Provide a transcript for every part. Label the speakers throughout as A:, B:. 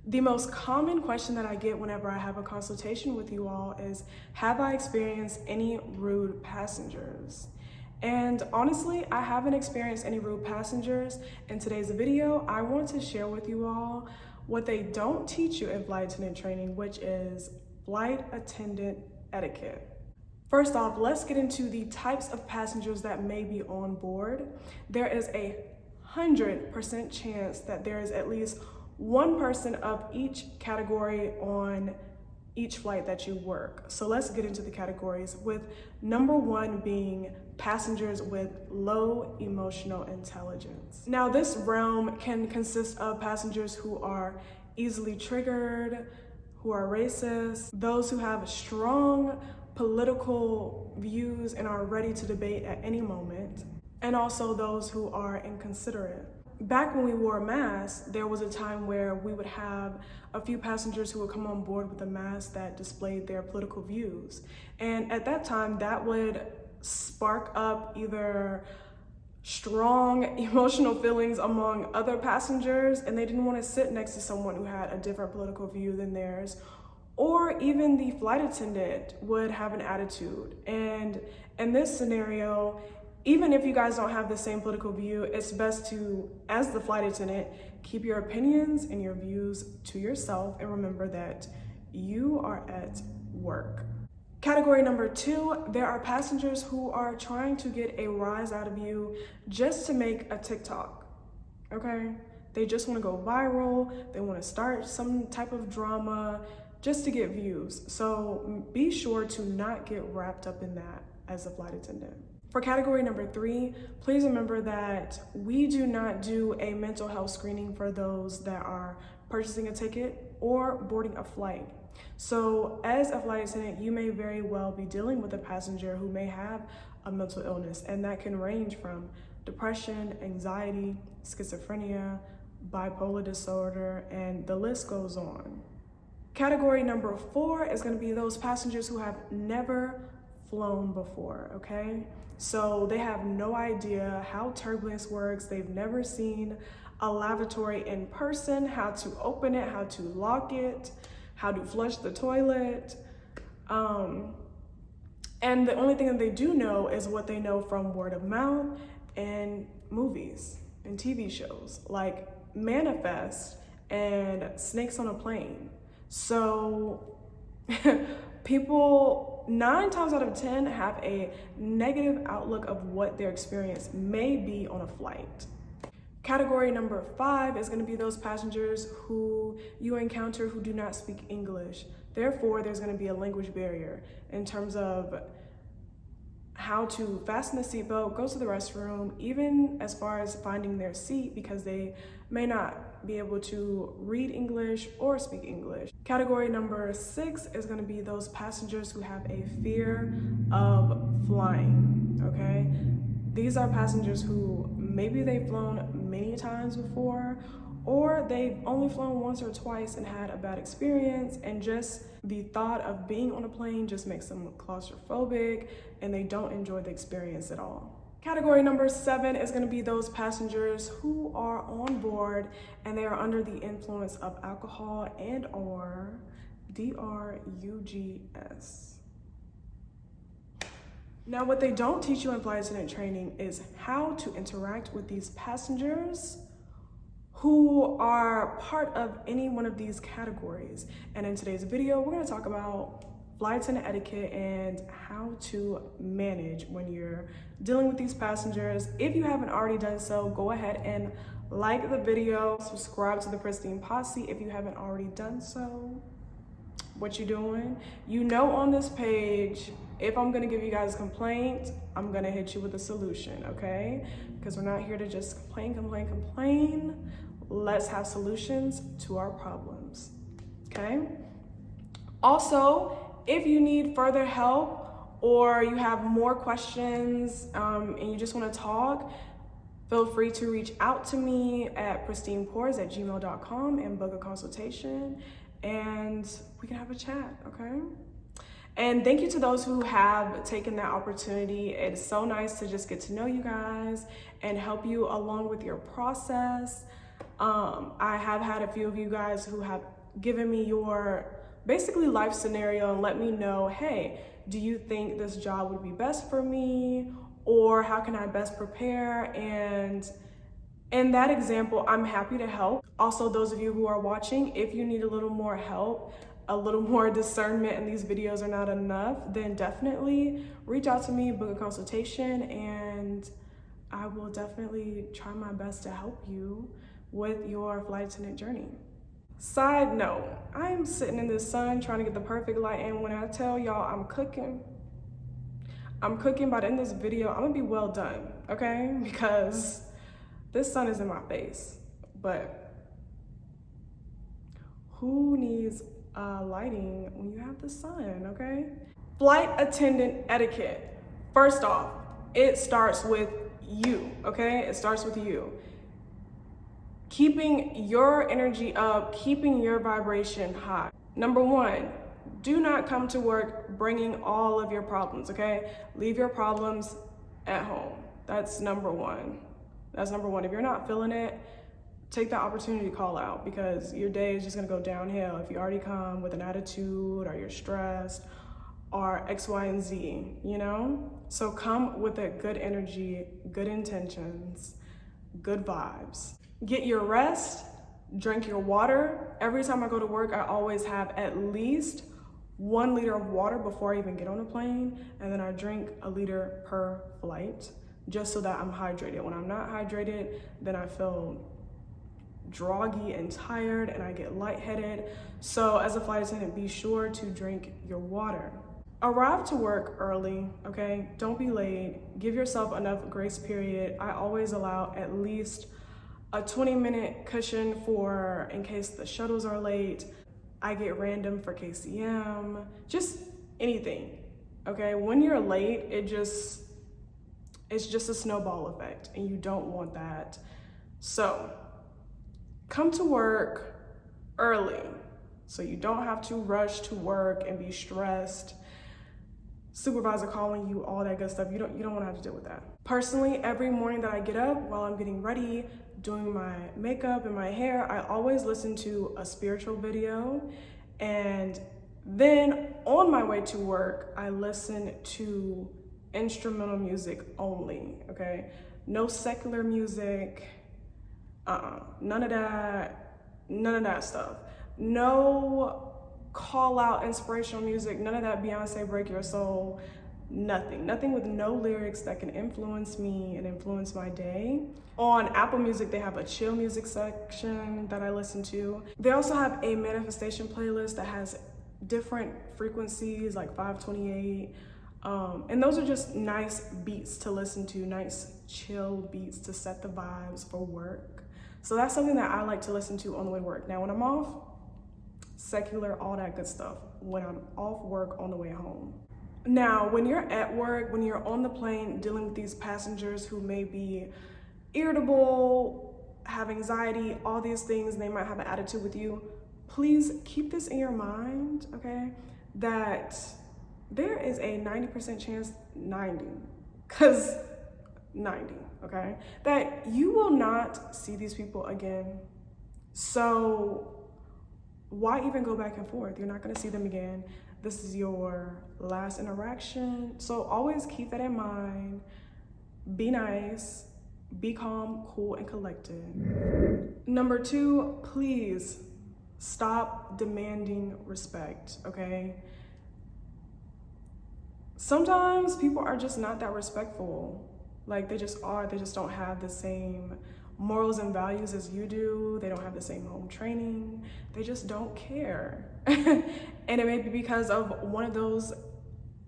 A: The most common question that I get whenever I have a consultation with you all is, have I experienced any rude passengers? And honestly, I haven't experienced any rude passengers. In today's video, I want to share with you all what they don't teach you in flight attendant training, which is flight attendant etiquette. First off, let's get into the types of passengers that may be on board. There is a 100% chance that there is at least one person of each category on each flight that you work. So let's get into the categories, with number one being passengers with low emotional intelligence. Now, this realm can consist of passengers who are easily triggered, who are racist, those who have strong political views and are ready to debate at any moment, and also those who are inconsiderate. Back when we wore masks, there was a time where we would have a few passengers who would come on board with a mask that displayed their political views. And at that time, that would spark up either strong emotional feelings among other passengers, and they didn't want to sit next to someone who had a different political view than theirs, or even the flight attendant would have an attitude. And in this scenario, even if you guys don't have the same political view, it's best to, as the flight attendant, keep your opinions and your views to yourself and remember that you are at work. Category number two, there are passengers who are trying to get a rise out of you just to make a TikTok, okay? They just wanna go viral, they wanna start some type of drama just to get views. So be sure to not get wrapped up in that as a flight attendant. For category number three, please remember that we do not do a mental health screening for those that are purchasing a ticket or boarding a flight. So as a flight attendant, you may very well be dealing with a passenger who may have a mental illness, and that can range from depression, anxiety, schizophrenia, bipolar disorder, and the list goes on. Category number four is going to be those passengers who have never flown before, okay? So they have no idea how turbulence works. They've never seen a lavatory in person, how to open it, how to lock it, how to flush the toilet. And the only thing that they do know is what they know from word of mouth and movies and TV shows like Manifest and Snakes on a Plane. So people 9 times out of 10 have a negative outlook of what their experience may be on a flight. Category number five is going to be those passengers who you encounter who do not speak English. Therefore, there's going to be a language barrier in terms of how to fasten the seatbelt, go to the restroom, even as far as finding their seat, because they may not be able to read English or speak English. Category number six is going to be those passengers who have a fear of flying, okay? These are passengers who maybe they've flown many times before, or they've only flown once or twice and had a bad experience, and just the thought of being on a plane just makes them claustrophobic and they don't enjoy the experience at all. Category number seven is going to be those passengers who are on board and they are under the influence of alcohol and or drugs. Now, what they don't teach you in flight attendant training is how to interact with these passengers who are part of any one of these categories. And in today's video, we're going to talk about flight attendant etiquette and how to manage when you're dealing with these passengers. If you haven't already done so, go ahead and like the video, subscribe to the Pristine Posse if you haven't already done so. What you doing? You know, on this page, if I'm gonna give you guys a complaint, I'm gonna hit you with a solution, okay? Because we're not here to just complain. Let's have solutions to our problems, okay? Also, if you need further help or you have more questions and you just wanna talk, feel free to reach out to me at pristinepores@gmail.com and book a consultation, and we can have a chat, okay? And thank you to those who have taken that opportunity. It's so nice to just get to know you guys and help you along with your process. I have had a few of you guys who have given me your basically life scenario and let me know, hey, do you think this job would be best for me? Or how can I best prepare? And in that example, I'm happy to help. Also, those of you who are watching, if you need a little more help, a little more discernment and these videos are not enough, then definitely reach out to me, book a consultation, and I will definitely try my best to help you with your flight attendant journey. Side note, I am sitting in the sun trying to get the perfect light, and when I tell y'all I'm cooking by the end of this video, I'm gonna be well done, okay? Because this sun is in my face, but who needs lighting when you have the sun, okay? Flight attendant etiquette. First off, it starts with you, okay? It starts with you. Keeping your energy up, keeping your vibration high. Number one, do not come to work bringing all of your problems, okay? Leave your problems at home. That's number one. That's number one. If you're not feeling it, take the opportunity to call out, because your day is just gonna go downhill if you already come with an attitude or you're stressed or X, Y, and Z, you know? So come with a good energy, good intentions, good vibes. Get your rest, drink your water. Every time I go to work, I always have at least 1 liter of water before I even get on a plane, and then I drink a liter per flight, just so that I'm hydrated. When I'm not hydrated, then I feel groggy and tired and I get lightheaded. So as a flight attendant, be sure to drink your water. Arrive to work early, okay? Don't be late. Give yourself enough grace period. I always allow at least a 20-minute cushion for in case the shuttles are late. I get random for KCM, just anything, okay? When you're late, it's just a snowball effect, and you don't want that. So come to work early so you don't have to rush to work and be stressed. Supervisor calling you, all that good stuff. You don't want to have to deal with that. Personally, every morning that I get up, while I'm getting ready, doing my makeup and my hair, I always listen to a spiritual video. And then on my way to work, I listen to instrumental music only, okay? No secular music, none of that stuff. No call out inspirational music, none of that Beyonce Break Your Soul, nothing with no lyrics that can influence me and influence my day. On Apple Music, they have a chill music section that I listen to. They also have a manifestation playlist that has different frequencies, like 528, and those are just nice beats to listen to, nice chill beats to set the vibes for work. So that's something that I like to listen to on the way to work. Now when I'm off, secular, all that good stuff. When I'm off work, on the way home. Now, when you're at work, when you're on the plane dealing with these passengers who may be irritable, have anxiety, all these things, and they might have an attitude with you, please keep this in your mind, okay? That there is a 90% chance, 90, okay? That you will not see these people again. So why even go back and forth? You're not gonna see them again. This is your last interaction. So always keep that in mind. Be nice, be calm, cool, and collected. Number two, please stop demanding respect, okay? Sometimes people are just not that respectful. Like they just don't have the same morals and values as you do. They don't have the same home training. They just don't care. And it may be because of one of those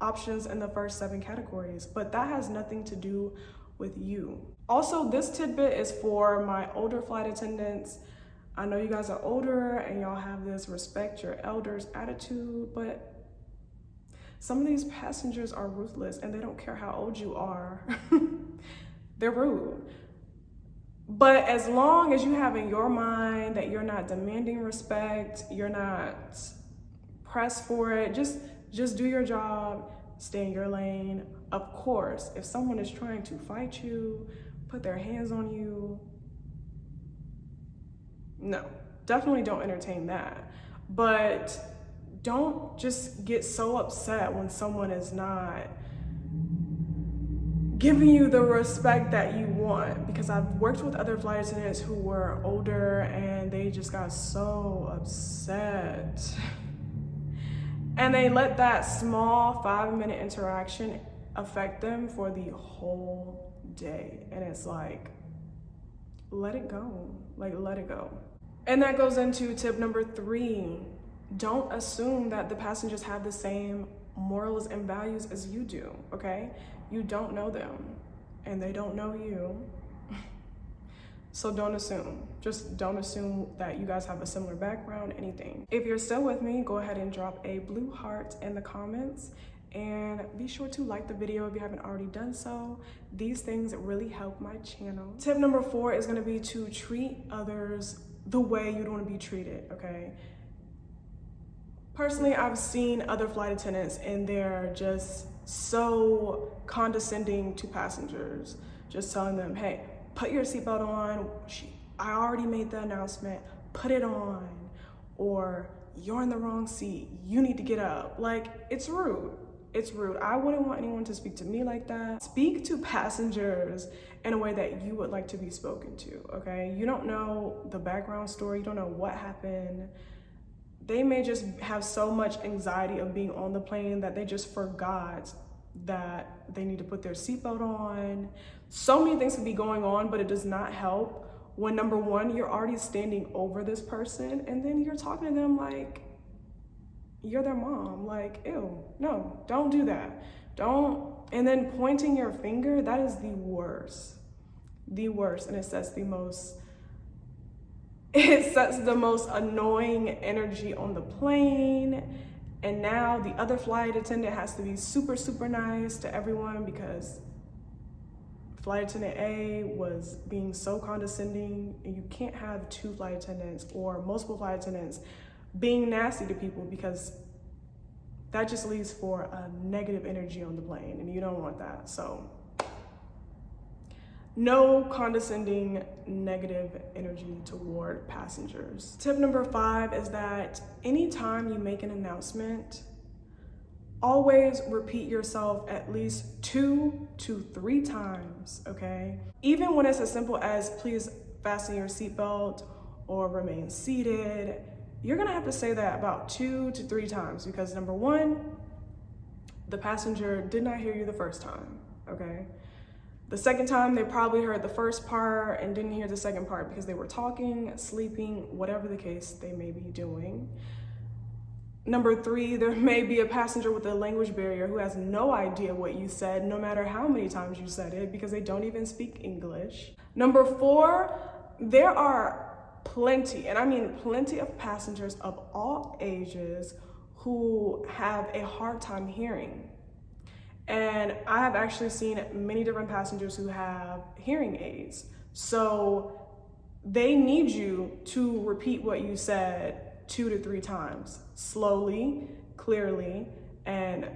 A: options in the first 7 categories, but that has nothing to do with you. Also, this tidbit is for my older flight attendants. I know you guys are older and y'all have this respect your elders attitude, but some of these passengers are ruthless and they don't care how old you are. They're rude. But as long as you have in your mind that you're not demanding respect, you're not pressed for it, just do your job, stay in your lane. Of course, if someone is trying to fight you, put their hands on you, No, definitely don't entertain that. But don't just get so upset when someone is not giving you the respect that you want, because I've worked with other flight attendants who were older and they just got so upset. And they let that small 5-minute interaction affect them for the whole day. And it's like, let it go, like let it go. And that goes into tip number 3. Don't assume that the passengers have the same morals and values as you do, okay? You don't know them and they don't know you. So don't assume. Just don't assume that you guys have a similar background, anything. If you're still with me, go ahead and drop a blue heart in the comments, and be sure to like the video if you haven't already done so. These things really help my channel. Tip number 4 is gonna be to treat others the way you'd wanna be treated, okay? Personally, I've seen other flight attendants and they're just so condescending to passengers, just telling them, hey, put your seatbelt on. I already made the announcement, put it on. Or you're in the wrong seat, you need to get up. Like, it's rude. It's rude. I wouldn't want anyone to speak to me like that. Speak to passengers in a way that you would like to be spoken to, okay? You don't know the background story, you don't know what happened. They may just have so much anxiety of being on the plane that they just forgot that they need to put their seatbelt on. So many things can be going on, but it does not help when, number 1, you're already standing over this person and then you're talking to them like you're their mom. Like, ew, no, don't do that. Don't. And then pointing your finger, that is the worst. The worst. And it sets the most annoying energy on the plane. And now the other flight attendant has to be super, super nice to everyone because flight attendant A was being so condescending, and you can't have 2 flight attendants or multiple flight attendants being nasty to people, because that just leads for a negative energy on the plane and you don't want that. So no condescending negative energy toward passengers. Tip number 5 is that anytime you make an announcement, always repeat yourself at least 2 to 3 times, okay? Even when it's as simple as please fasten your seatbelt or remain seated, you're gonna have to say that about 2 to 3 times, because number 1, the passenger did not hear you the first time, okay? The second time, they probably heard the first part and didn't hear the second part because they were talking, sleeping, whatever the case they may be doing. Number 3, there may be a passenger with a language barrier who has no idea what you said, no matter how many times you said it, because they don't even speak English. Number 4, there are plenty, and I mean plenty, of passengers of all ages who have a hard time hearing. And I have actually seen many different passengers who have hearing aids. So they need you to repeat what you said 2 to 3 times, slowly, clearly, and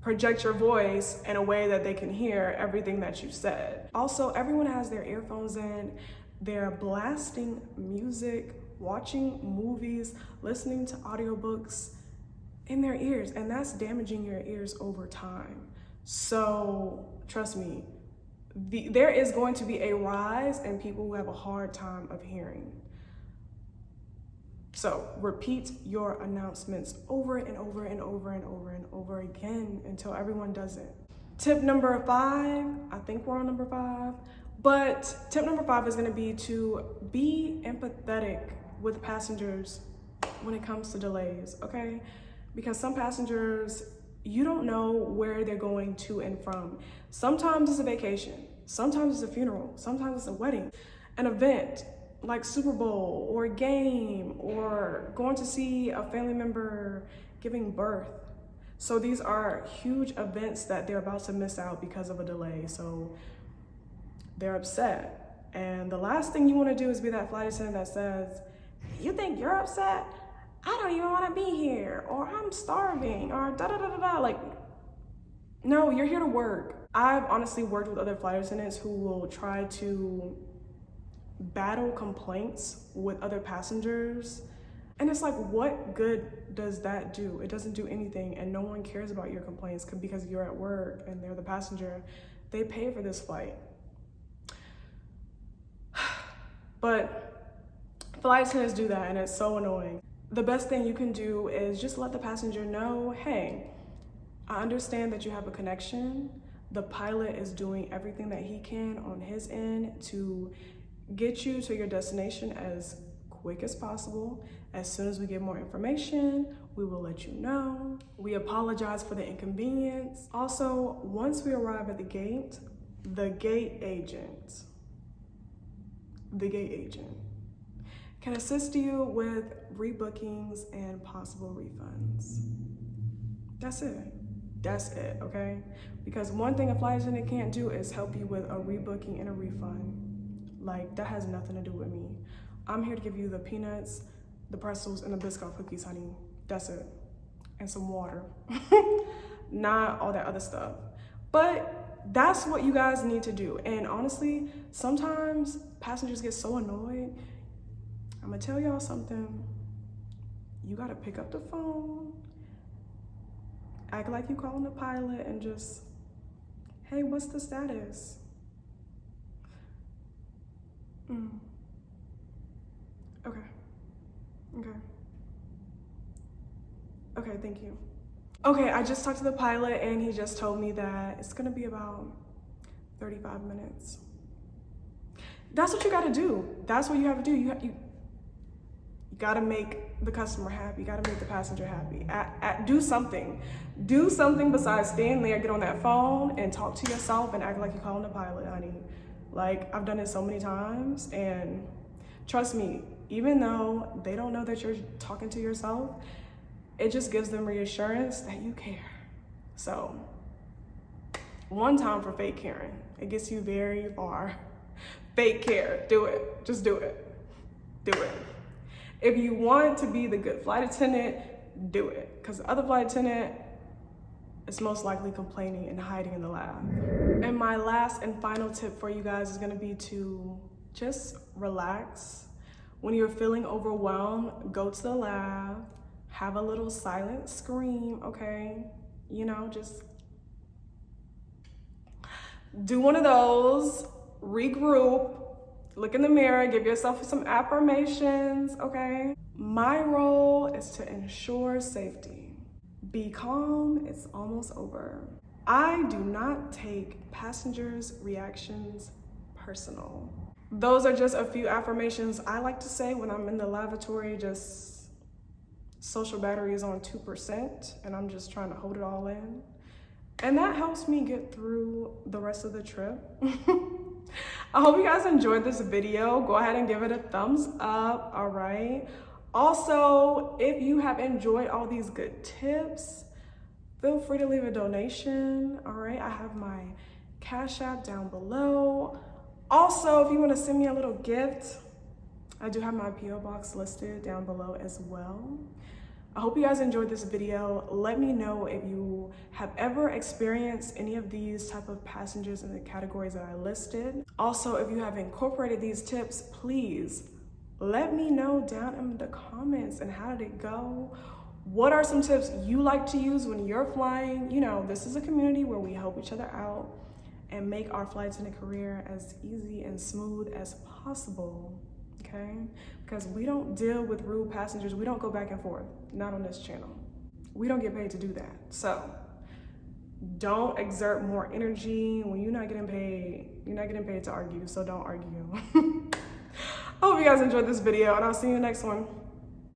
A: project your voice in a way that they can hear everything that you said. Also, everyone has their earphones in, they're blasting music, watching movies, listening to audiobooks in their ears, and that's damaging your ears over time. So trust me, there is going to be a rise in people who have a hard time of hearing. So repeat your announcements over and over and over and over and over again until everyone does it. Tip number 5, I think we're on number 5, but tip number 5 is gonna be to be empathetic with passengers when it comes to delays, okay? Because some passengers, you don't know where they're going to and from. Sometimes it's a vacation, sometimes it's a funeral, sometimes it's a wedding, an event like Super Bowl or a game, or going to see a family member giving birth. So these are huge events that they're about to miss out because of a delay. So they're upset. And the last thing you want to do is be that flight attendant that says, you think you're upset? I don't even want to be here, or I'm starving, or da-da-da-da-da. Like, no, you're here to work. I've honestly worked with other flight attendants who will try to battle complaints with other passengers. And it's like, what good does that do? It doesn't do anything, and no one cares about your complaints because you're at work and they're the passenger. They pay for this flight. But flight attendants do that, and it's so annoying. The best thing you can do is just let the passenger know, hey, I understand that you have a connection. The pilot is doing everything that he can on his end to get you to your destination as quick as possible. As soon as we get more information, we will let you know. We apologize for the inconvenience. Also, once we arrive at the gate agent can assist you with rebookings and possible refunds. That's it, okay? Because one thing a flight attendant can't do is help you with a rebooking and a refund. Like, that has nothing to do with me. I'm here to give you the peanuts, the pretzels, and the Biscoff cookies, honey. That's it. And some water. Not all that other stuff. But that's what you guys need to do. And honestly, sometimes passengers get so annoyed. I'm gonna tell y'all something. You gotta pick up the phone, act like you calling the pilot, and just, hey, what's the status? Okay, thank you. Okay, I just talked to the pilot and he just told me that it's gonna be about 35 minutes. That's what you gotta do. That's what you have to do. You gotta make the customer happy. You gotta make the passenger happy. Do something. Do something besides stand there, get on that phone and talk to yourself and act like you're calling the pilot, honey. Like, I've done it so many times, and trust me, even though they don't know that you're talking to yourself, it just gives them reassurance that you care. So, one time for fake caring. It gets you very far. Fake care, do it. Just do it. Do it. If you want to be the good flight attendant, do it. Because the other flight attendant is most likely complaining and hiding in the lab. And my last and final tip for you guys is gonna be to just relax. When you're feeling overwhelmed, go to the lab, have a little silent scream, okay? You know, just do one of those, regroup, look in the mirror, give yourself some affirmations, okay? My role is to ensure safety. Be calm, it's almost over. I do not take passengers' reactions personal. Those are just a few affirmations I like to say when I'm in the lavatory, just social battery is on 2% and I'm just trying to hold it all in. And that helps me get through the rest of the trip. I hope you guys enjoyed this video. Go ahead and give it a thumbs up, all right? Also, if you have enjoyed all these good tips, feel free to leave a donation, all right? I have my Cash App down below. Also, if you want to send me a little gift, I do have my PO box listed down below as well. I hope you guys enjoyed this video. Let me know if you have ever experienced any of these type of passengers in the categories that I listed. Also, if you have incorporated these tips, please let me know down in the comments. And how did it go? What are some tips you like to use when you're flying? You know, this is a community where we help each other out and make our flight attendant career as easy and smooth as possible, okay? Because we don't deal with rude passengers. We don't go back and forth, not on this channel. We don't get paid to do that. So don't exert more energy when you're not getting paid. You're not getting paid to argue, so don't argue. I hope you guys enjoyed this video, and I'll see you in the next one.